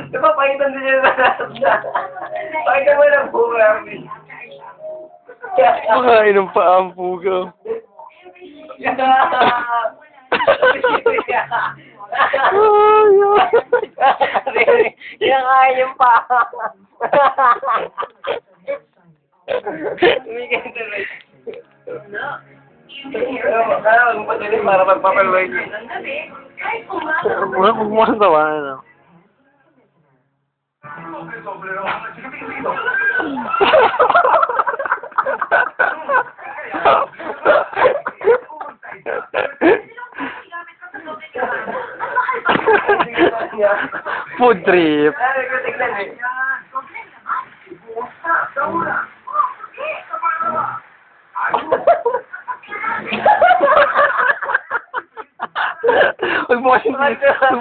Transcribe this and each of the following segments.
Diba, pakitan din niya na. Pakitan mo ng bunga. Makain ng paang pugaw. Yan nga yung pa. Umigay tuloy. Magpatuloy para magpapaloy niya. Huwag mo ang tawa, ano? Food trip. Huwag mo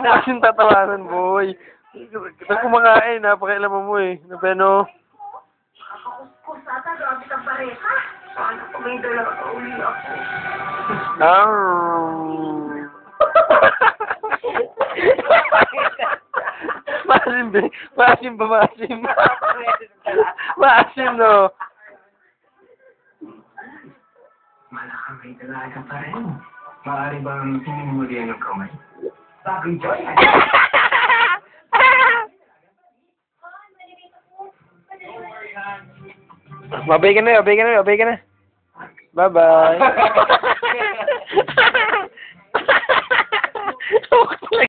kasing tatawanan, boy. Kita kumakain, napakailaman mo eh. Napeno. Maasim, be. Maasim ba, maasim? Maasim, no? Malakang may dalaga pa rin. Maaari bang tingin mo riyan ng kamay? Bagong joy. Babay ka na, babay ka na, babay ka na. Bye-bye.